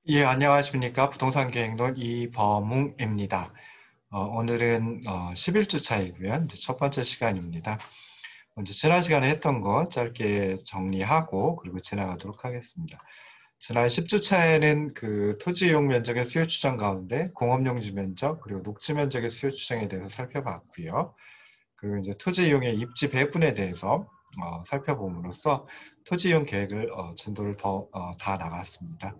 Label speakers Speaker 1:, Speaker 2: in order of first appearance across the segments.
Speaker 1: 예, 안녕하십니까. 부동산 계획론 이범웅입니다. 오늘은 11주 차이고요. 이제 첫 번째 시간입니다. 먼저 지난 시간에 했던 거 짧게 정리하고 그리고 지나가도록 하겠습니다. 지난 10주 차에는 그 토지 이용 면적의 수요 추정 가운데 공업용지 면적 그리고 녹지 면적의 수요 추정에 대해서 살펴봤고요. 그리고 이제 토지 이용의 입지 배분에 대해서 살펴봄으로써 토지 이용 계획을 진도를 다 나갔습니다.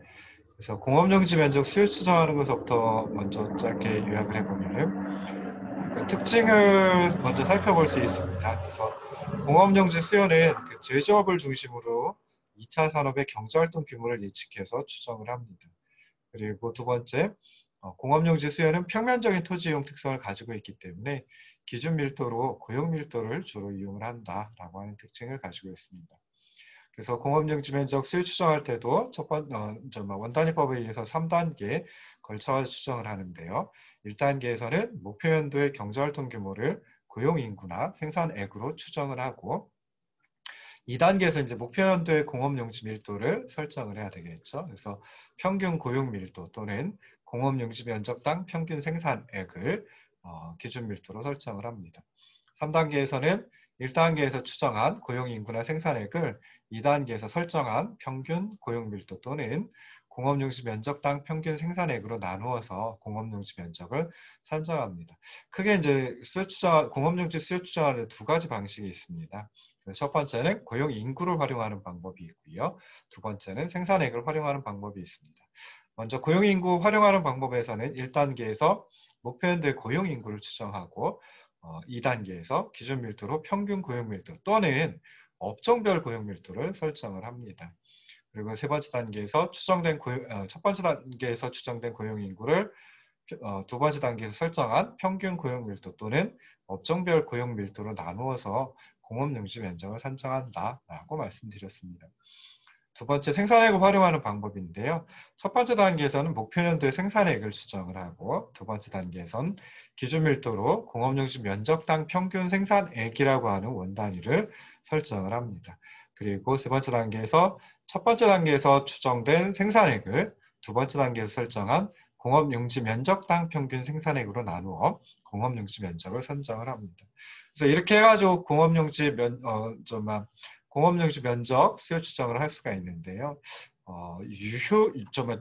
Speaker 1: 그래서 공업용지 면적 수요 추정하는 것부터 먼저 짧게 요약을 해보면은 그 특징을 먼저 살펴볼 수 있습니다. 그래서 공업용지 수요는 그 제조업을 중심으로 2차 산업의 경제활동 규모를 예측해서 추정을 합니다. 그리고 두 번째, 공업용지 수요는 평면적인 토지 이용 특성을 가지고 있기 때문에 기준 밀도로 고용 밀도를 주로 이용을 한다라고 하는 특징을 가지고 있습니다. 그래서 공업용지 면적 수요 추정할 때도 원단위법에 의해서 3단계 걸쳐서 추정을 하는데요. 1단계에서는 목표 연도의 경제활동 규모를 고용 인구나 생산액으로 추정을 하고 2단계에서 이제 목표 연도의 공업용지 밀도를 설정을 해야 되겠죠. 그래서 평균 고용 밀도 또는 공업용지 면적당 평균 생산액을 기준 밀도로 설정을 합니다. 3단계에서는 1단계에서 추정한 고용인구나 생산액을 2단계에서 설정한 평균 고용밀도 또는 공업용지 면적당 평균 생산액으로 나누어서 공업용지 면적을 산정합니다. 크게 이제 공업용지 수요 추정하는 두 가지 방식이 있습니다. 첫 번째는 고용인구를 활용하는 방법이 있고요. 두 번째는 생산액을 활용하는 방법이 있습니다. 먼저 고용인구 활용하는 방법에서는 1단계에서 목표연도의 고용인구를 추정하고 2단계에서 기준 밀도로 평균 고용 밀도 또는 업종별 고용 밀도를 설정을 합니다. 그리고 첫 번째 단계에서 추정된 고용 인구를 두 번째 단계에서 설정한 평균 고용 밀도 또는 업종별 고용 밀도로 나누어서 공업용지 면적을 산정한다라고 말씀드렸습니다. 두 번째 생산액을 활용하는 방법인데요. 첫 번째 단계에서는 목표 연도의 생산액을 추정을 하고 두 번째 단계에선 기준 밀도로 공업용지 면적당 평균 생산액이라고 하는 원단위를 설정을 합니다. 그리고 첫 번째 단계에서 추정된 생산액을 두 번째 단계에서 설정한 공업용지 면적당 평균 생산액으로 나누어 공업용지 면적을 선정을 합니다. 그래서 이렇게 해가지고 공업용지 면적 수요 추정을 할 수가 있는데요.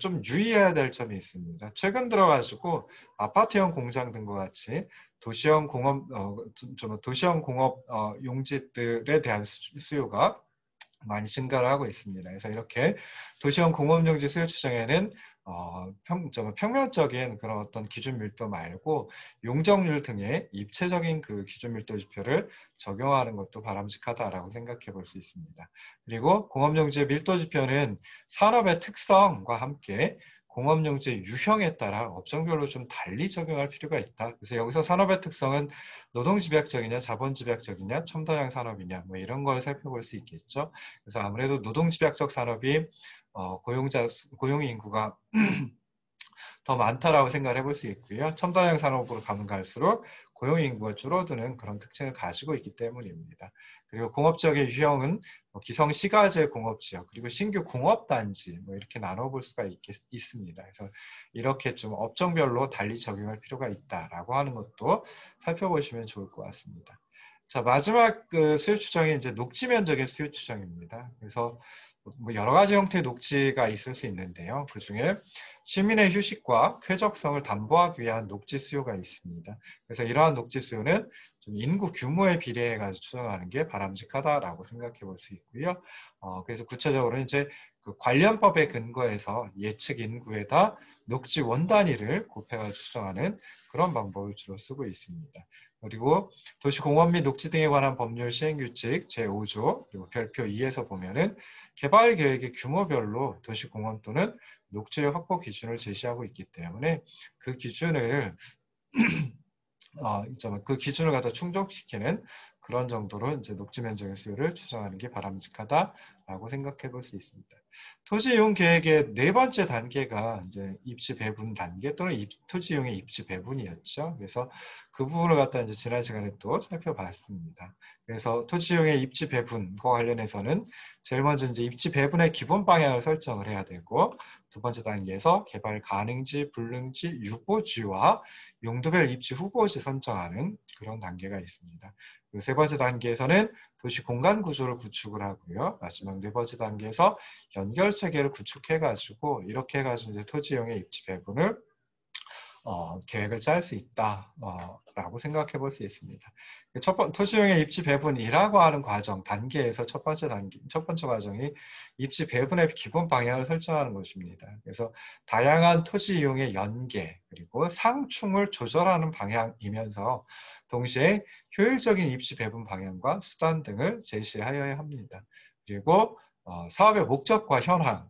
Speaker 1: 좀 유의해야 될 점이 있습니다. 최근 들어가지고 아파트형 공장 등과 같이 도시형 공업 용지들에 대한 수요가 많이 증가를 하고 있습니다. 그래서 이렇게 도시형 공업용지 수요 추정에는 평면적인 그런 어떤 기준 밀도 말고 용적률 등의 입체적인 그 기준 밀도 지표를 적용하는 것도 바람직하다라고 생각해 볼 수 있습니다. 그리고 공업용지의 밀도 지표는 산업의 특성과 함께 공업용지의 유형에 따라 업종별로 좀 달리 적용할 필요가 있다. 그래서 여기서 산업의 특성은 노동집약적이냐, 자본집약적이냐, 첨단형 산업이냐, 뭐 이런 걸 살펴볼 수 있겠죠. 그래서 아무래도 노동집약적 산업이 고용 인구가 더 많다라고 생각을 해볼 수 있고요. 첨단형 산업으로 가면 갈수록 고용 인구가 줄어드는 그런 특징을 가지고 있기 때문입니다. 그리고 공업지역의 유형은 기성 시가제 공업지역 그리고 신규 공업단지 뭐 이렇게 나눠볼 수가 있습니다. 그래서 이렇게 좀 업종별로 달리 적용할 필요가 있다라고 하는 것도 살펴보시면 좋을 것 같습니다. 자, 마지막 그 수요 추정이 이제 녹지 면적의 수요 추정입니다. 그래서 뭐 여러 가지 형태의 녹지가 있을 수 있는데요. 그 중에 시민의 휴식과 쾌적성을 담보하기 위한 녹지 수요가 있습니다. 그래서 이러한 녹지 수요는 좀 인구 규모에 비례해 가지고 추정하는 게 바람직하다라고 생각해 볼 수 있고요. 그래서 구체적으로 이제 그 관련법에 근거해서 예측 인구에다 녹지 원단위를 곱해가 추정하는 그런 방법을 주로 쓰고 있습니다. 그리고 도시공업 및 녹지 등에 관한 법률 시행규칙 제5조 그리고 별표 2에서 보면은 개발 계획의 규모별로 도시공원 또는 녹지의 확보 기준을 제시하고 있기 때문에 그 기준을 그 기준을 갖다 충족시키는 그런 정도로 이제 녹지 면적의 수요를 추정하는 게 바람직하다라고 생각해 볼 수 있습니다. 토지 이용 계획의 네 번째 단계가 이제 입지 배분 단계 또는 토지 이용의 입지 배분이었죠. 그래서 그 부분을 갖다 이제 지난 시간에 또 살펴봤습니다. 그래서 토지 이용의 입지 배분과 관련해서는 제일 먼저 이제 입지 배분의 기본 방향을 설정을 해야 되고, 두 번째 단계에서 개발 가능지, 불능지, 유보지와 용도별 입지 후보지 선정하는 그런 단계가 있습니다. 그리고 세 번째 단계에서는 도시 공간 구조를 구축을 하고요. 마지막 네 번째 단계에서 연결 체계를 구축해가지고 이렇게 해가지고 이제 토지 이용의 입지 배분을 계획을 짤 수 있다 라고 생각해 볼 수 있습니다. 토지 이용의 입지 배분이라고 하는 과정 단계에서 첫 번째 과정이 입지 배분의 기본 방향을 설정하는 것입니다. 그래서 다양한 토지 이용의 연계 그리고 상충을 조절하는 방향이면서 동시에 효율적인 입지 배분 방향과 수단 등을 제시하여야 합니다. 그리고 사업의 목적과 현황,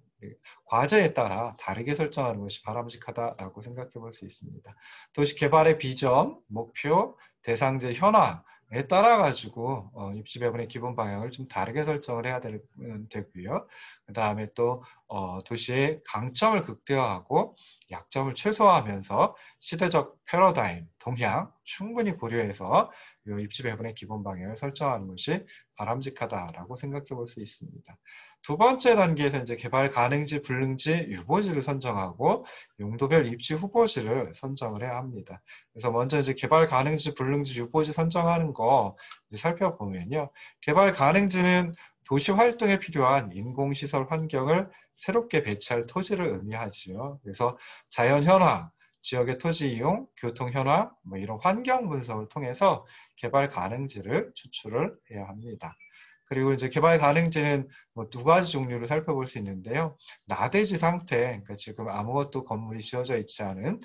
Speaker 1: 과제에 따라 다르게 설정하는 것이 바람직하다라고 생각해 볼 수 있습니다. 도시 개발의 비전, 목표, 대상제 현황에 따라 가지고 입지 배분의 기본 방향을 좀 다르게 설정을 해야 되고요. 그 다음에 또 도시의 강점을 극대화하고 약점을 최소화하면서 시대적 패러다임, 동향 충분히 고려해서 입지 배분의 기본 방향을 설정하는 것이 바람직하다라고 생각해 볼 수 있습니다. 두 번째 단계에서 이제 개발 가능지, 불능지, 유보지를 선정하고 용도별 입지 후보지를 선정을 해야 합니다. 그래서 먼저 이제 개발 가능지, 불능지, 유보지 선정하는 거 살펴보면요. 개발 가능지는 도시 활동에 필요한 인공시설 환경을 새롭게 배치할 토지를 의미하지요. 그래서 자연 현황, 지역의 토지 이용, 교통 현황, 뭐 이런 환경 분석을 통해서 개발 가능지를 추출을 해야 합니다. 그리고 이제 개발 가능지는 뭐 두 가지 종류를 살펴볼 수 있는데요. 나대지 상태, 그러니까 지금 아무것도 건물이 지어져 있지 않은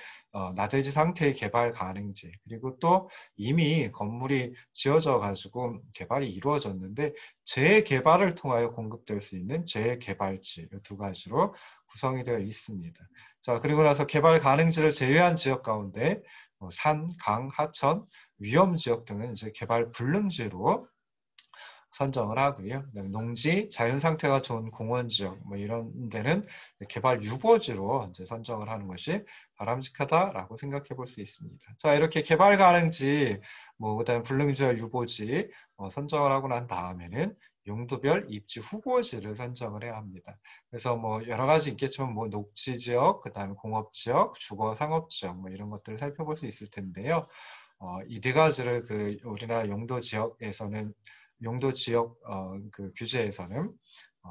Speaker 1: 나대지 상태의 개발 가능지, 그리고 또 이미 건물이 지어져 가지고 개발이 이루어졌는데 재개발을 통하여 공급될 수 있는 재개발지, 이 두 가지로 구성이 되어 있습니다. 자, 그리고 나서 개발 가능지를 제외한 지역 가운데 산, 강, 하천, 위험 지역 등은 이제 개발 불능지로 선정을 하고요. 농지, 자연 상태가 좋은 공원 지역 뭐 이런 데는 개발 유보지로 이제 선정을 하는 것이 바람직하다라고 생각해 볼 수 있습니다. 자, 이렇게 개발 가능지, 뭐 그다음에 불능지와 유보지 선정을 하고 난 다음에는 용도별 입지 후보지를 선정을 해야 합니다. 그래서 뭐 여러 가지 있겠지만 뭐 녹지 지역, 그다음에 공업 지역, 주거 상업 지역 뭐 이런 것들을 살펴볼 수 있을 텐데요. 이 네 가지를 그 우리나라 용도 지역에서는 용도 지역 그 규제에서는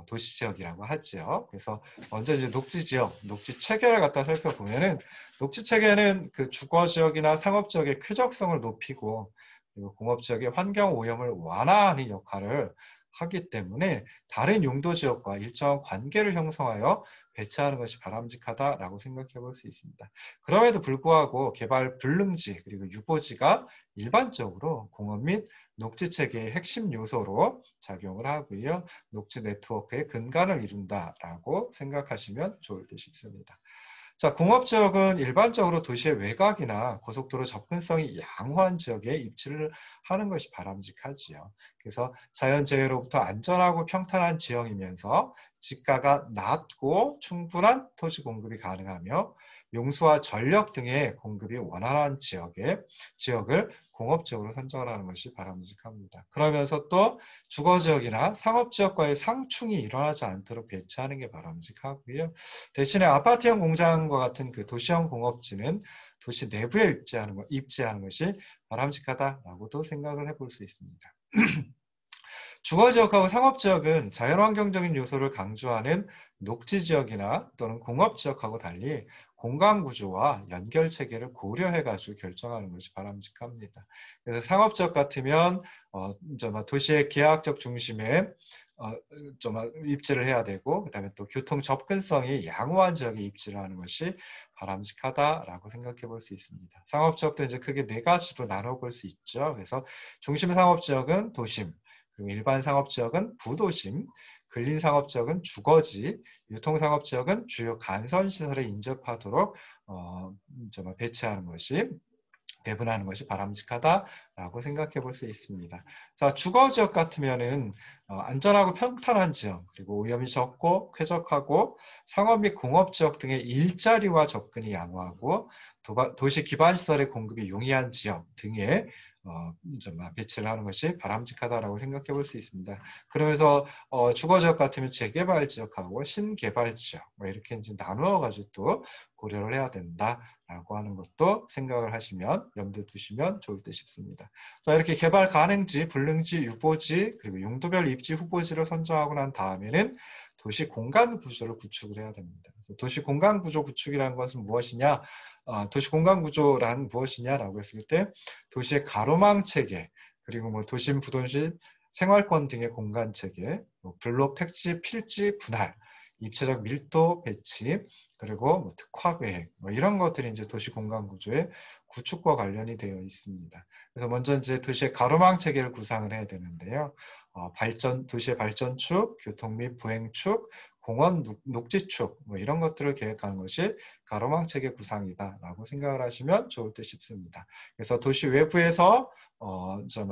Speaker 1: 도시 지역이라고 하죠. 그래서 먼저 이제 녹지 지역, 녹지 체계를 갖다 살펴보면은 녹지 체계는 그 주거 지역이나 상업 지역의 쾌적성을 높이고 그리고 공업 지역의 환경 오염을 완화하는 역할을 하기 때문에 다른 용도 지역과 일정한 관계를 형성하여 배치하는 것이 바람직하다라고 생각해 볼 수 있습니다. 그럼에도 불구하고 개발 불능지 그리고 유보지가 일반적으로 공업 및 녹지 체계의 핵심 요소로 작용을 하고요. 녹지 네트워크의 근간을 이룬다라고 생각하시면 좋을 듯 싶습니다. 자, 공업지역은 일반적으로 도시의 외곽이나 고속도로 접근성이 양호한 지역에 입지를 하는 것이 바람직하지요. 그래서 자연재해로부터 안전하고 평탄한 지형이면서 지가가 낮고 충분한 토지 공급이 가능하며 용수와 전력 등의 공급이 원활한 지역을 공업지역으로 선정을 하는 것이 바람직합니다. 그러면서 또 주거지역이나 상업지역과의 상충이 일어나지 않도록 배치하는 게 바람직하고요. 대신에 아파트형 공장과 같은 그 도시형 공업지는 도시 내부에 입지하는 것이 바람직하다라고도 생각을 해볼 수 있습니다. 주거지역하고 상업지역은 자연환경적인 요소를 강조하는 녹지지역이나 또는 공업지역하고 달리 공간구조와 연결체계를 고려해가지고 결정하는 것이 바람직합니다. 그래서 상업지역 같으면 도시의 계약적 중심에 좀 입지를 해야 되고 그다음에 또 교통 접근성이 양호한 지역에 입지를 하는 것이 바람직하다라고 생각해 볼 수 있습니다. 상업지역도 이제 크게 네 가지로 나눠볼 수 있죠. 그래서 중심 상업지역은 도심, 그리고 일반 상업지역은 부도심, 근린상업지역은 주거지, 유통상업지역은 주요 간선시설에 인접하도록 배치하는 것이 배분하는 것이 바람직하다라고 생각해 볼 수 있습니다. 자, 주거 지역 같으면은 안전하고 평탄한 지역, 그리고 오염이 적고 쾌적하고 상업 및 공업 지역 등의 일자리와 접근이 양호하고 도시 기반 시설의 공급이 용이한 지역 등에 좀 배치를 하는 것이 바람직하다라고 생각해 볼 수 있습니다. 그러면서 주거 지역 같으면 재개발 지역하고 신개발 지역 뭐 이렇게 이제 나누어 가지고 또 고려를 해야 된다라고 하는 것도 생각을 하시면 염두에 두시면 좋을 듯 싶습니다. 자, 이렇게 개발 가능지, 불능지, 유보지, 그리고 용도별 입지 후보지를 선정하고 난 다음에는 도시 공간 구조를 구축을 해야 됩니다. 도시 공간 구조 구축이라는 것은 무엇이냐? 도시 공간 구조란 무엇이냐라고 했을 때 도시의 가로망 체계, 그리고 뭐 도심, 부도시, 생활권 등의 공간 체계, 블록, 택지, 필지, 분할, 입체적 밀도 배치, 그리고 뭐 특화 계획, 뭐 이런 것들이 이제 도시 공간 구조의 구축과 관련이 되어 있습니다. 그래서 먼저 이제 도시의 가로망 체계를 구상을 해야 되는데요. 도시의 발전축, 교통 및 보행축, 공원, 녹지축 뭐 이런 것들을 계획하는 것이 가로망 체계 구상이다라고 생각을 하시면 좋을 듯 싶습니다. 그래서 도시 외부에서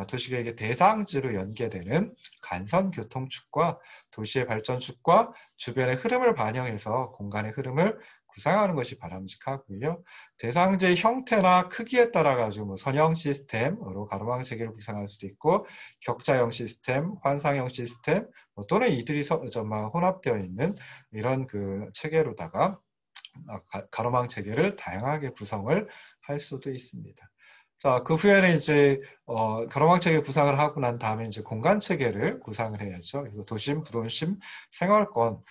Speaker 1: 도시계획의 대상지로 연계되는 간선 교통축과 도시의 발전축과 주변의 흐름을 반영해서 공간의 흐름을 구상하는 것이 바람직하고요. 대상지의 형태나 크기에 따라 가지고 뭐 선형 시스템으로 가로망 체계를 구상할 수도 있고 격자형 시스템, 환상형 시스템 또는 이들이 혼합되어 있는 이런 그 체계로다가 가로망 체계를 다양하게 구성을 할 수도 있습니다. 자, 그 후에는 이제 가로망 체계 구상을 하고 난 다음에 이제 공간 체계를 구상을 해야죠. 그래서 도심, 부도심, 생활권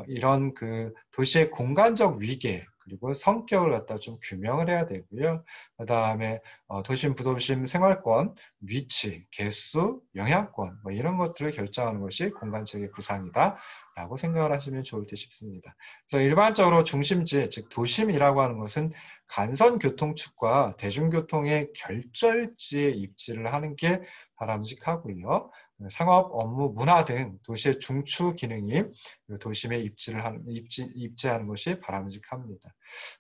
Speaker 1: 이런 그 도시의 공간적 위계 그리고 성격을 갖다 좀 규명을 해야 되고요. 그다음에 도심, 부도심, 생활권, 위치, 개수, 영향권 뭐 이런 것들을 결정하는 것이 공간 체계 구상이다라고 생각을 하시면 좋을 듯 싶습니다. 그래서 일반적으로 중심지, 즉 도심이라고 하는 것은 간선교통축과 대중교통의 결절지에 입지를 하는 게 바람직하고요. 상업, 업무, 문화 등 도시의 중추 기능이 도심에 입지하는 것이 바람직합니다.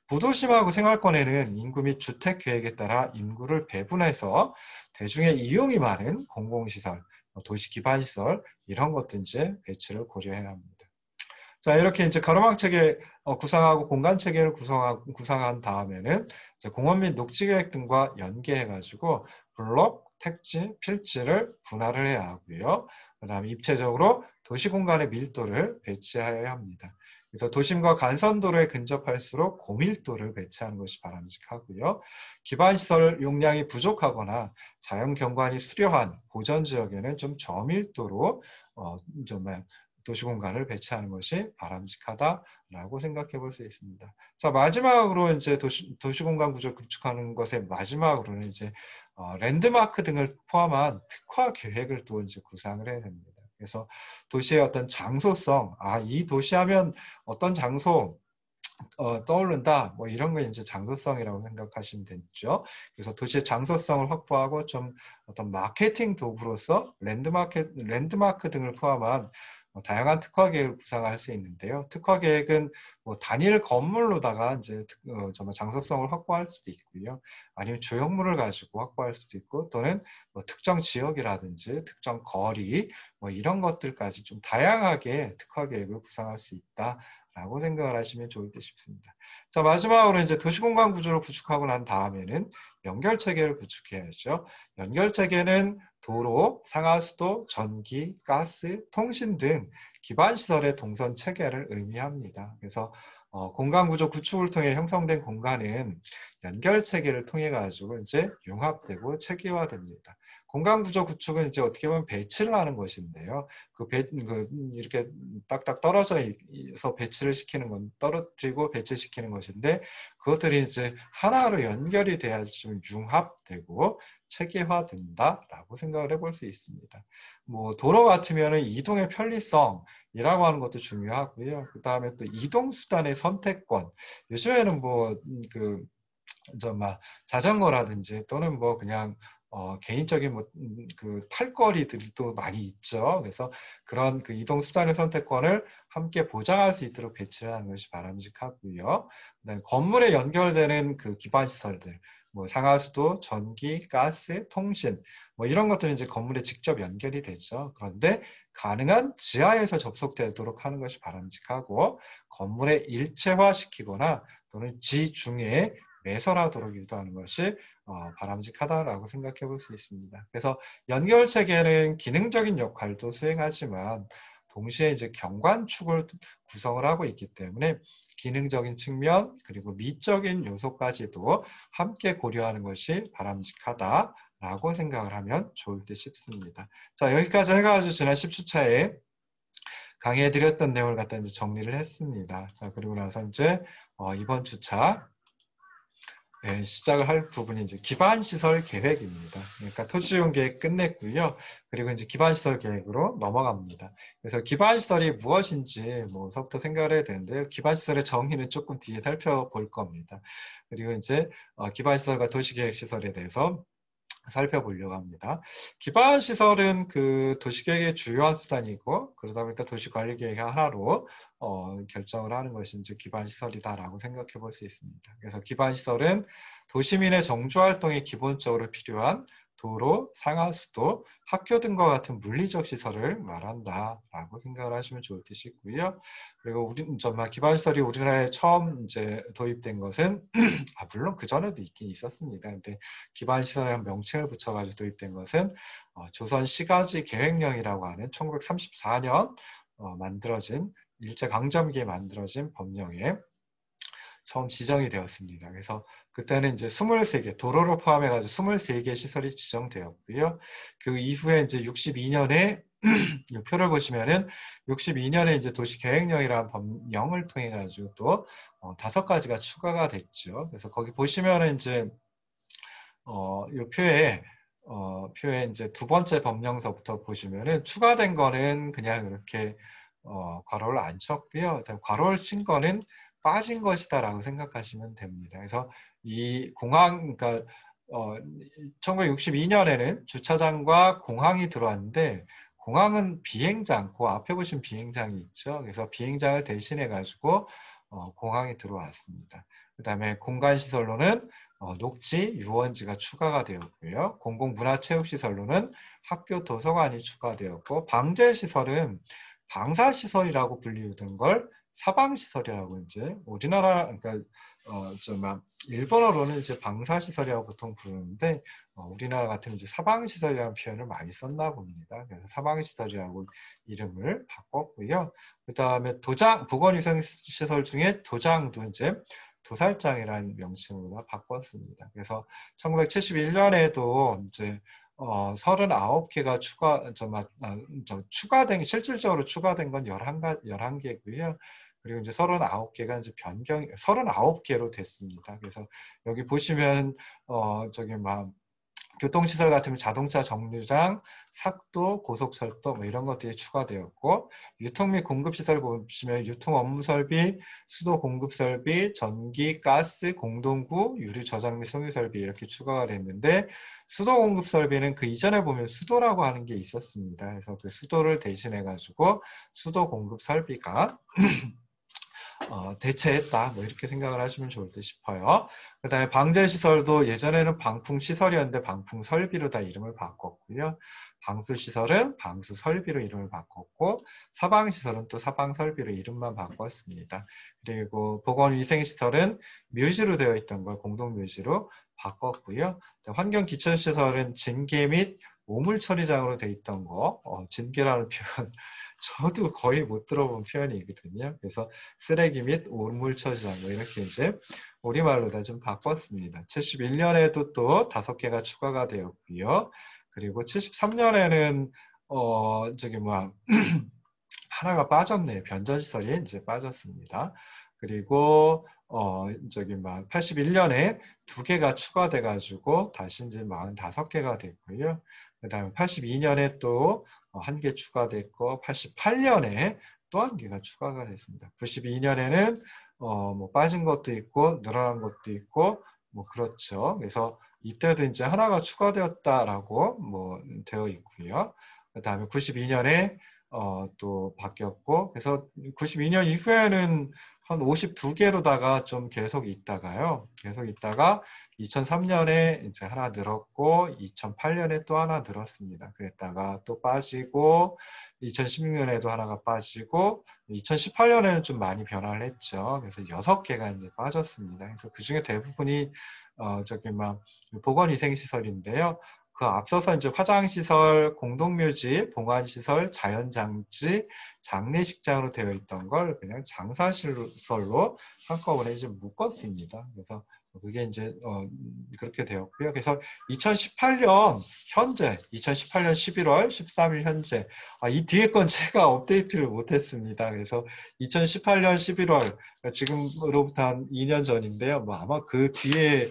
Speaker 1: 부도심하고 생활권에는 인구 및 주택 계획에 따라 인구를 배분해서 대중의 이용이 많은 공공시설, 도시 기반시설 이런 것들 이제 배치를 고려해야 합니다. 자, 이렇게 이제 가로막 체계 구상하고 공간 체계를 구상한 다음에는 이제 공원 및 녹지 계획 등과 연계해가지고 블록, 택지, 필지를 분할을 해야 하고요. 그다음에 입체적으로 도시 공간의 밀도를 배치해야 합니다. 그래서 도심과 간선도로에 근접할수록 고밀도를 배치하는 것이 바람직하고요. 기반시설 용량이 부족하거나 자연경관이 수려한 고전 지역에는 좀 저밀도로 좀 도시공간을 배치하는 것이 바람직하다라고 생각해 볼 수 있습니다. 자, 마지막으로 이제 도시공간 구조 구축하는 것의 마지막으로는 이제 랜드마크 등을 포함한 특화 계획을 또 이제 구상을 해야 됩니다. 그래서 도시의 어떤 장소성, 이 도시하면 어떤 장소 떠오른다 뭐 이런 거 이제 장소성이라고 생각하시면 되죠. 그래서 도시의 장소성을 확보하고 좀 어떤 마케팅 도구로서 랜드마크 등을 포함한 다양한 특화 계획을 구상할 수 있는데요. 특화 계획은 뭐 단일 건물로다가 이제 정말 장소성을 확보할 수도 있고요. 아니면 조형물을 가지고 확보할 수도 있고 또는 뭐 특정 지역이라든지 특정 거리 뭐 이런 것들까지 좀 다양하게 특화 계획을 구상할 수 있다. 라고 생각을 하시면 좋을 듯 싶습니다. 자, 마지막으로 이제 도시공간 구조를 구축하고 난 다음에는 연결체계를 구축해야죠. 연결체계는 도로, 상하수도, 전기, 가스, 통신 등 기반시설의 동선 체계를 의미합니다. 그래서 공간구조 구축을 통해 형성된 공간은 연결체계를 통해 가지고 이제 융합되고 체계화됩니다. 공간구조 구축은 이제 어떻게 보면 배치를 하는 것인데요. 이렇게 딱딱 떨어져서 배치를 시키는 건 떨어뜨리고 배치시키는 것인데 그것들이 이제 하나로 연결이 돼야지 좀 융합되고 체계화된다라고 생각을 해볼 수 있습니다. 뭐 도로 같으면 이동의 편리성이라고 하는 것도 중요하고요. 그 다음에 또 이동 수단의 선택권. 요즘에는 자전거라든지 또는 뭐 그냥 개인적인 그 탈거리들이 또 많이 있죠. 그래서 그런 그 이동 수단의 선택권을 함께 보장할 수 있도록 배치를 하는 것이 바람직하고요. 그다음에 건물에 연결되는 그 기반 시설들, 뭐 상하수도, 전기, 가스, 통신 뭐 이런 것들은 이제 건물에 직접 연결이 되죠. 그런데 가능한 지하에서 접속되도록 하는 것이 바람직하고 건물에 일체화시키거나 또는 지중해에 매설하도록 유도하는 것이 바람직하다라고 생각해 볼 수 있습니다. 그래서 연결체계는 기능적인 역할도 수행하지만 동시에 이제 경관축을 구성을 하고 있기 때문에 기능적인 측면 그리고 미적인 요소까지도 함께 고려하는 것이 바람직하다라고 생각을 하면 좋을 듯 싶습니다. 자, 여기까지 해가지고 지난 10주차에 강의해드렸던 내용을 갖다 이제 정리를 했습니다. 자, 그리고 나서 이제 이번 주차 시작을 할 부분이 이제 기반시설 계획입니다. 그러니까 토지이용 계획 끝냈고요. 그리고 이제 기반시설 계획으로 넘어갑니다. 그래서 기반시설이 무엇인지 뭐서부터 생각을 해야 되는데요. 기반시설의 정의는 조금 뒤에 살펴볼 겁니다. 그리고 이제 기반시설과 도시계획시설에 대해서 살펴보려고 합니다. 기반시설은 그 도시계획의 주요한 수단이고 그러다 보니까 도시관리계획의 하나로 결정을 하는 것이 이제 기반시설이다라고 생각해 볼 수 있습니다. 그래서 기반시설은 도시민의 정주활동에 기본적으로 필요한 도로, 상하수도, 학교 등과 같은 물리적 시설을 말한다라고 생각을 하시면 좋을 듯 있고요. 그리고 정말 기반시설이 우리나라에 처음 이제 도입된 것은 물론 그 전에도 있긴 있었습니다. 근데 기반시설에 명칭을 붙여가지고 도입된 것은 조선 시가지 계획령이라고 하는 1934년 만들어진 일제강점기에 만들어진 법령에 처음 지정이 되었습니다. 그래서 그때는 이제 23개, 도로를 포함해가지고 23개 시설이 지정되었고요. 그 이후에 이제 62년에 이 표를 보시면은 62년에 이제 도시계획령이라는 법령을 통해 가지고 또 5가지가 추가가 됐죠. 그래서 거기 보시면은 이제 이 표에 이제 두 번째 법령서부터 보시면은 추가된 거는 그냥 이렇게 괄호를 안 쳤고요. 괄호를 친 거는 빠진 것이다라고 생각하시면 됩니다. 그래서 이 공항, 그러니까 1962년에는 주차장과 공항이 들어왔는데 공항은 비행장, 그 앞에 보시면 비행장이 있죠. 그래서 비행장을 대신해 가지고 공항이 들어왔습니다. 그 다음에 공간시설로는 녹지, 유원지가 추가가 되었고요. 공공문화체육시설로는 학교 도서관이 추가되었고 방제시설은 방사시설이라고 불리우던 걸 사방시설이라고 이제 우리나라 그러니까 일본어로는 이제 방사시설이라고 보통 부르는데 우리나라 같은 이제 사방시설이라는 표현을 많이 썼나 봅니다. 그래서 사방시설이라고 이름을 바꿨고요. 그 다음에 보건위생시설 중에 도장도 이제 도살장이라는 명칭으로 바꿨습니다. 그래서 1971년에도 이제 39개가 추가된, 실질적으로 추가된 건 11개고요. 그리고 이제 39개가 이제 39개로 됐습니다. 그래서 여기 보시면, 교통시설 같으면 자동차 정류장, 삭도, 고속철도 뭐 이런 것들이 추가되었고 유통 및 공급시설 보시면 유통 업무 설비, 수도 공급 설비, 전기, 가스, 공동구, 유류 저장 및 송유 설비 이렇게 추가가 됐는데 수도 공급 설비는 그 이전에 보면 수도라고 하는 게 있었습니다. 그래서 그 수도를 대신해 가지고 수도 공급 설비가 대체했다. 뭐 이렇게 생각을 하시면 좋을 듯 싶어요. 그 다음에 방제시설도 예전에는 방풍시설이었는데 방풍설비로 다 이름을 바꿨고요. 방수시설은 방수설비로 이름을 바꿨고 사방시설은 또 사방설비로 이름만 바꿨습니다. 그리고 보건위생시설은 묘지로 되어 있던 걸 공동묘지로 바꿨고요. 환경기천시설은 진계 및 오물처리장으로 되어 있던 거, 진계라는 표현 저도 거의 못 들어본 표현이거든요. 그래서 쓰레기 및 오물처리장 뭐 이렇게 이제 우리말로 다 좀 바꿨습니다. 71년에도 또 5개가 추가가 되었고요. 그리고 73년에는 하나가 빠졌네요. 변전시설이 이제 빠졌습니다. 그리고 81년에 2개가 추가돼 가지고 다시 이제 45개가 됐고요. 그 다음에 82년에 또 1개 추가됐고 88년에 또 1개가 추가가 됐습니다. 92년에는 뭐 빠진 것도 있고 늘어난 것도 있고 뭐 그렇죠. 그래서 이때도 이제 하나가 추가되었다라고 뭐 되어 있고요. 그 다음에 92년에 또 바뀌었고 그래서 92년 이후에는 한 52개로다가 좀 계속 있다가요. 계속 있다가 2003년에 이제 하나 늘었고 2008년에 또 하나 늘었습니다. 그랬다가 또 빠지고 2016년에도 하나가 빠지고 2018년에는 좀 많이 변화를 했죠. 그래서 6개가 이제 빠졌습니다. 그래서 그 중에 대부분이 저기 막 보건위생시설인데요. 그 앞서서 이제 화장시설, 공동묘지, 봉안시설, 자연장지, 장례식장으로 되어 있던 걸 그냥 장사시설로 한꺼번에 이제 묶었습니다. 그래서 그게 이제 그렇게 되었고요. 그래서 2018년 현재, 2018년 11월 13일 현재, 이 뒤에 건 제가 업데이트를 못했습니다. 그래서 2018년 11월 지금으로부터 한 2년 전인데요. 뭐 아마 그 뒤에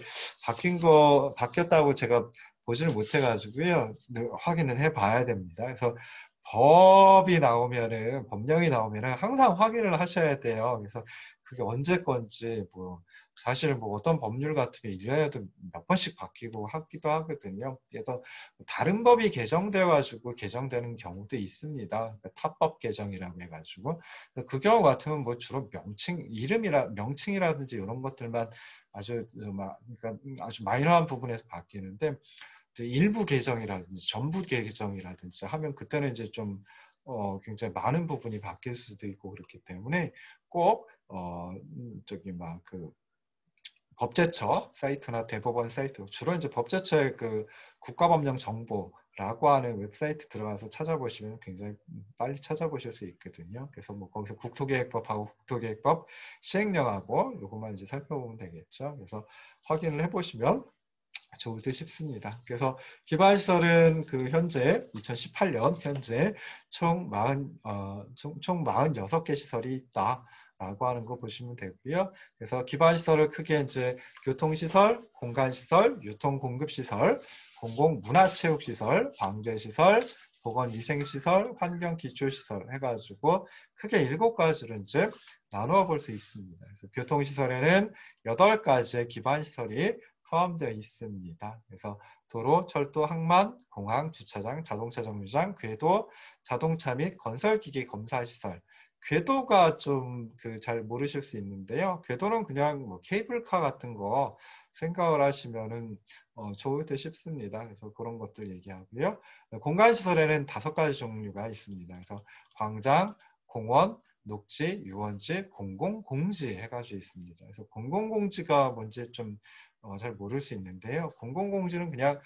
Speaker 1: 바뀌었다고 제가 보지를 못해가지고요. 확인을 해봐야 됩니다. 그래서 법령이 나오면은 항상 확인을 하셔야 돼요. 그래서 그게 언제 건지, 사실은 어떤 법률 같은 게 1년에도 몇 번씩 바뀌고 하기도 하거든요. 그래서 다른 법이 개정되어가지고 개정되는 경우도 있습니다. 그러니까 타법 개정이라고 해가지고. 그 경우 같으면 주로 명칭이라든지 이런 것들만 그러니까 아주 마이너한 부분에서 바뀌는데, 일부 개정이라든지 전부 개정이라든지 하면 그때는 이제 좀 굉장히 많은 부분이 바뀔 수도 있고 그렇기 때문에 꼭 법제처 사이트나 대법원 사이트, 주로 이제 법제처의 그 국가법령 정보라고 하는 웹사이트 들어가서 찾아보시면 굉장히 빨리 찾아보실 수 있거든요. 그래서 거기서 국토계획법하고 국토계획법 시행령하고 요것만 이제 살펴보면 되겠죠. 그래서 확인을 해보시면 좋을 듯 싶습니다. 그래서 기반시설은 현재 2018년 현재 총 46개 시설이 있다라고 하는 거 보시면 되고요. 그래서 기반시설을 크게 이제 교통시설, 공간시설, 유통공급시설, 공공문화체육시설, 방배시설, 보건위생시설, 환경기초시설 해가지고 크게 7가지로 이제 나누어 볼 수 있습니다. 그래서 교통시설에는 8가지의 기반시설이 포함되어 있습니다. 그래서 도로, 철도, 항만, 공항, 주차장, 자동차 정류장, 궤도, 자동차 및 건설기기 검사시설. 궤도가 좀 잘 모르실 수 있는데요. 궤도는 그냥 케이블카 같은 거 생각을 하시면은 좋을 듯 싶습니다. 그래서 그런 것들 얘기하고요. 공간시설에는 5가지 종류가 있습니다. 그래서 광장, 공원, 녹지, 유원지, 공공공지 해가지고 있습니다. 그래서 공공공지가 뭔지 좀 잘 모를 수 있는데요. 공공공지는 그냥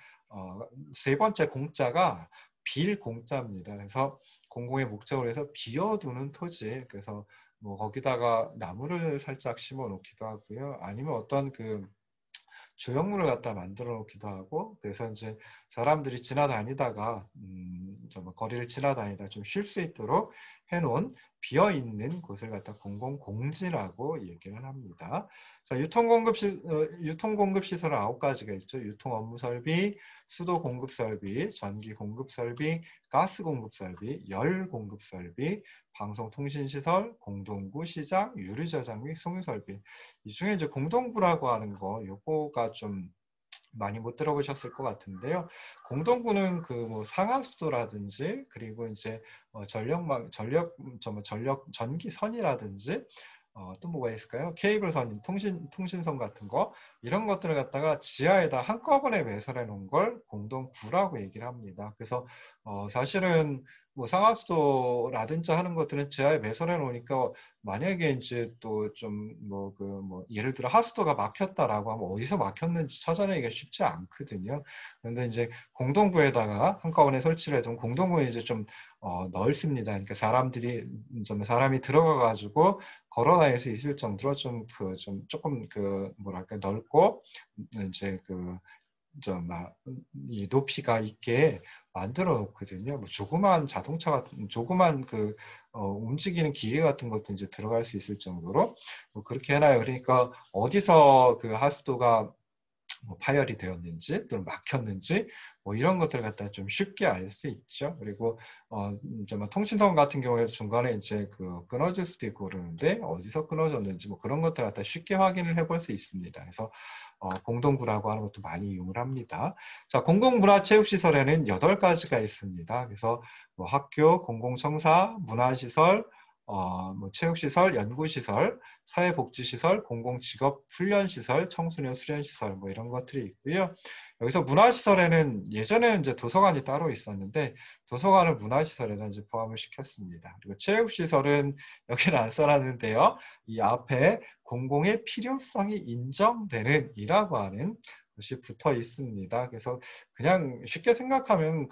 Speaker 1: 3번째 공자가 빌 공자입니다. 그래서 공공의 목적으로 해서 비워두는 토지, 그래서 거기다가 나무를 살짝 심어 놓기도 하고요. 아니면 어떤 조형물을 갖다 만들어 놓기도 하고, 그래서 이제 사람들이 지나다니다가 거리를 지나다니다 좀 쉴 수 있도록 해놓은 비어 있는 곳을 갖다 공공공지라고 얘기를 합니다. 자, 유통공급 시설은 9가지가 있죠. 유통업무설비, 수도공급설비, 전기공급설비, 가스공급설비, 열공급설비, 방송통신시설, 공동구, 시장, 유리저장 및 송유설비. 이 중에 이제 공동구라고 하는 거, 요거가 좀 많이 못 들어보셨을 것 같은데요. 공동구는 상하수도라든지, 그리고 이제 전기선이라든지, 또 뭐가 있을까요? 케이블선, 통신선 같은 거, 이런 것들을 갖다가 지하에다 한꺼번에 매설해 놓은 걸 공동구라고 얘기를 합니다. 그래서 사실은 상하수도라든지 하는 것들은 지하에 매설해 놓으니까, 만약에 이제 또 좀 예를 들어 하수도가 막혔다라고 하면 어디서 막혔는지 찾아내기가 쉽지 않거든요. 그런데 이제 공동구에다가 한꺼번에 설치를 해둔 공동구는 이제 좀 넓습니다. 그러니까 사람이 들어가가지고 걸어 다닐 수 있을 정도로 조금 뭐랄까 넓고 이제 이 높이가 있게 만들어 놓거든요. 조그만 자동차 같은, 조그만 움직이는 기계 같은 것도 이제 들어갈 수 있을 정도로 그렇게 해놔요. 그러니까 어디서 하수도가 파열이 되었는지 또는 막혔는지 이런 것들을 갖다 좀 쉽게 알 수 있죠. 그리고 통신선 같은 경우에 중간에 이제 끊어질 수도 있고 그러는데 어디서 끊어졌는지 그런 것들을 갖다 쉽게 확인을 해볼 수 있습니다. 그래서 공동구라고 하는 것도 많이 이용을 합니다. 자, 공공문화체육시설에는 8가지가 있습니다. 그래서 학교, 공공청사, 문화시설, 뭐 체육시설, 연구시설, 사회복지시설, 공공직업훈련시설, 청소년 수련시설 뭐 이런 것들이 있고요. 여기서 문화시설에는 예전에는 이제 도서관이 따로 있었는데 도서관을 문화시설에다 이제 포함을 시켰습니다. 그리고 체육시설은 여기는 안 써놨는데요. 이 앞에 공공의 필요성이 인정되는 이라고 하는 것이 붙어 있습니다. 그래서 그냥 쉽게 생각하면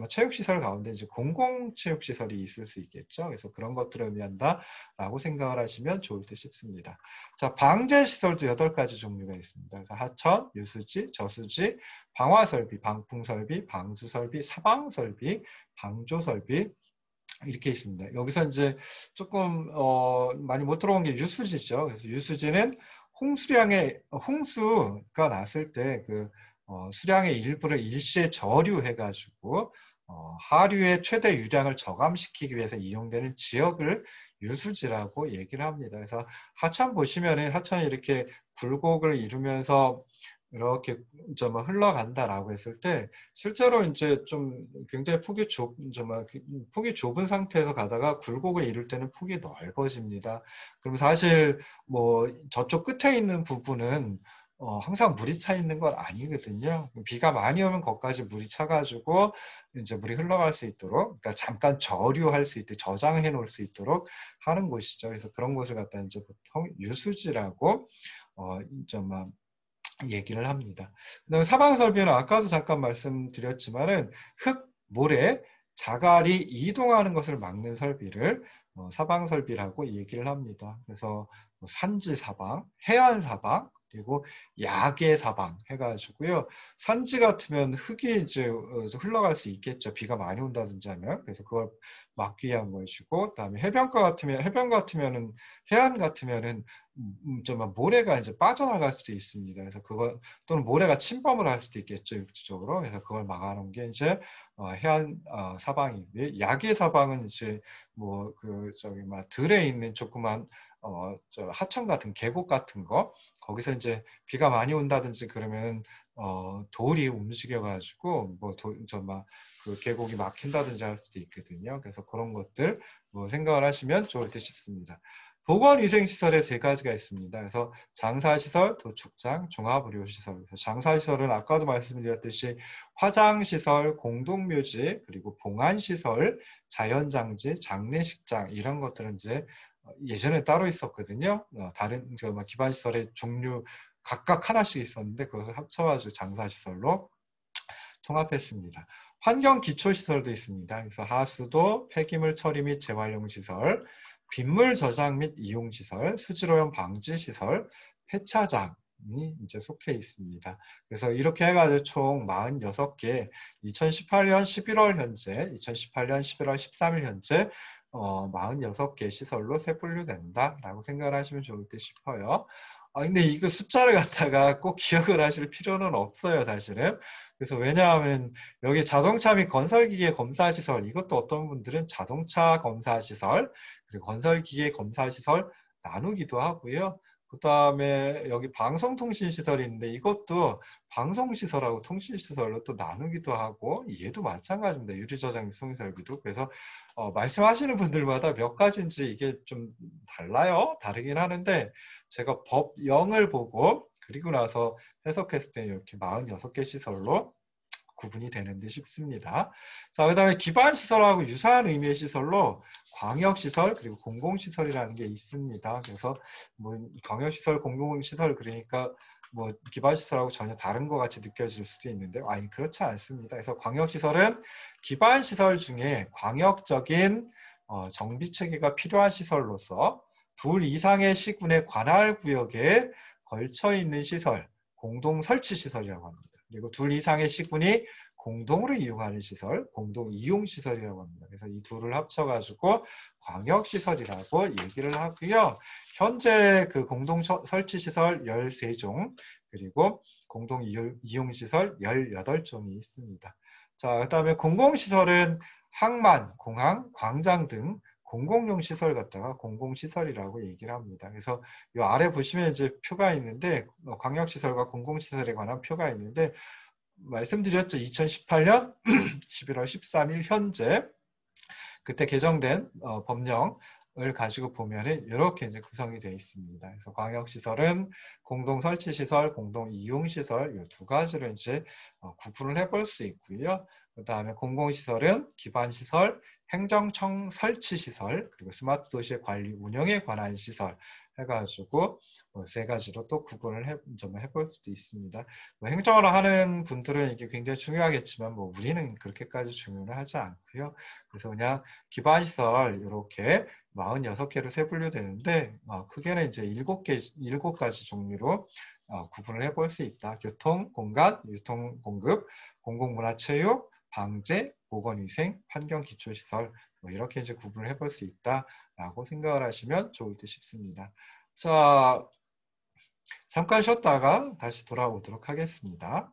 Speaker 1: 체육시설 가운데 이제 공공체육시설이 있을 수 있겠죠. 그래서 그런 것들을 의미한다라고 생각을 하시면 좋을 듯 싶습니다. 자, 방제시설도 8가지 종류가 있습니다. 그래서 하천, 유수지, 저수지, 방화설비, 방풍설비, 방수설비, 사방설비, 방조설비 이렇게 있습니다. 여기서 이제 조금 많이 못 들어본 게 유수지죠. 그래서 유수지는 홍수가 났을 때 수량의 일부를 일시에 저류해가지고 하류의 최대 유량을 저감시키기 위해서 이용되는 지역을 유수지라고 얘기를 합니다. 그래서 하천 보시면은 하천이 이렇게 굴곡을 이루면서 이렇게 좀 흘러간다라고 했을 때 실제로 이제 좀 굉장히 폭이 좁은 상태에서 가다가 굴곡을 이룰 때는 폭이 넓어집니다. 그럼 사실 뭐 저쪽 끝에 있는 부분은 항상 물이 차 있는 건 아니거든요. 비가 많이 오면 거기까지 물이 차가지고 이제 물이 흘러갈 수 있도록, 그러니까 잠깐 저류할 수 있도록 저장해 놓을 수 있도록 하는 곳이죠. 그래서 그런 곳을 갖다 이제 보통 유수지라고 좀 얘기를 합니다. 그다음에 사방설비는 아까도 잠깐 말씀드렸지만은 흙, 모래, 자갈이 이동하는 것을 막는 설비를 사방설비라고 얘기를 합니다. 그래서 산지사방, 해안사방, 그리고 야계사방 해가지고요. 산지 같으면 흙이 이제 흘러갈 수 있겠죠. 비가 많이 온다든지 하면. 그래서 그걸 막기 위한 것이고, 그다음에 해변 같으면은 해안 같으면은 좀 모래가 이제 빠져나갈 수도 있습니다. 그래서 그거 또는 모래가 침범을 할 수도 있겠죠. 육지적으로. 그래서 그걸 막아놓은 게 이제 해안 사방이고요. 야계 사방은 이제 들에 있는 조그만 하천 같은 계곡 같은 거 거기서 이제 비가 많이 온다든지 그러면 돌이 움직여가지고 그 계곡이 막힌다든지 할 수도 있거든요. 그래서 그런 것들 생각을 하시면 좋을 듯 싶습니다. 보건위생시설에 3가지가 있습니다. 그래서 장사시설, 도축장, 종합의료시설. 그래서 장사시설은 아까도 말씀드렸듯이 화장시설, 공동묘지, 그리고 봉안시설, 자연장지, 장례식장 이런 것들은 이제 예전에 따로 있었거든요. 다른 기반시설의 종류 각각 하나씩 있었는데 그것을 합쳐가지고 장사시설로 통합했습니다. 환경기초시설도 있습니다. 그래서 하수도, 폐기물 처리 및 재활용시설, 빗물 저장 및 이용시설, 수질오염 방지시설, 폐차장이 이제 속해 있습니다. 그래서 이렇게 해가지고 총 46개, 2018년 11월 현재, 2018년 11월 13일 현재 46개 시설로 세분류된다라고 생각을 하시면 좋을 듯 싶어요. 근데 이거 숫자를 갖다가 꼭 기억을 하실 필요는 없어요, 사실은. 그래서 왜냐하면 여기 자동차 및 건설기계 검사시설, 이것도 어떤 분들은 자동차 검사시설, 그리고 건설기계 검사시설 나누기도 하고요. 그 다음에 여기 방송통신시설이 있는데 이것도 방송시설하고 통신시설로 또 나누기도 하고 얘도 마찬가지입니다. 유리저장 송설비도. 그래서 말씀하시는 분들마다 몇 가지인지 이게 좀 달라요. 다르긴 하는데 제가 법령을 보고 그리고 나서 해석했을 때 이렇게 46개 시설로 구분이 되는데 싶습니다. 자, 그 다음에 기반시설하고 유사한 의미의 시설로 광역시설 그리고 공공시설이라는 게 있습니다. 그래서 광역시설, 공공시설 그러니까 기반시설하고 전혀 다른 것 같이 느껴질 수도 있는데 아니 그렇지 않습니다. 그래서 광역시설은 기반시설 중에 광역적인 정비체계가 필요한 시설로서 2 이상의 시군의 관할구역에 걸쳐 있는 시설, 공동설치시설이라고 합니다. 그리고 2 이상의 시군이 공동으로 이용하는 시설, 공동이용시설이라고 합니다. 그래서 이 둘을 합쳐가지고 광역시설이라고 얘기를 하고요. 현재 그 공동설치시설 13종, 그리고 공동이용시설 18종이 있습니다. 자, 그 다음에 공공시설은 항만, 공항, 광장 등 공공용 시설 갖다가 공공시설이라고 얘기를 합니다. 그래서 이 아래 보시면 이제 표가 있는데 광역시설과 공공시설에 관한 표가 있는데 말씀드렸죠. 2018년 11월 13일 현재 그때 개정된 법령 가지고 보면은 이렇게 이제 구성이 되어 있습니다. 그래서 광역시설은 공동 설치시설, 공동 이용시설 이 두 가지로 이제 구분을 해볼 수 있고요. 그 다음에 공공시설은 기반시설, 행정청 설치시설, 그리고 스마트 도시의 관리 운영에 관한 시설 해가지고 세 가지로 또 구분을 해볼 수도 있습니다. 뭐 행정을 하는 분들은 이게 굉장히 중요하겠지만 뭐 우리는 그렇게까지 중요를 하지 않고요. 그래서 그냥 기반시설 이렇게 46개로 세 분류되는데 크게는 이제 7가지 종류로 구분을 해볼 수 있다. 교통, 공간, 유통, 공급, 공공문화체육, 방제, 보건위생, 환경기초시설 뭐 이렇게 이제 구분을 해볼 수 있다라고 생각을 하시면 좋을 듯 싶습니다. 자, 잠깐 쉬었다가 다시 돌아오도록 하겠습니다.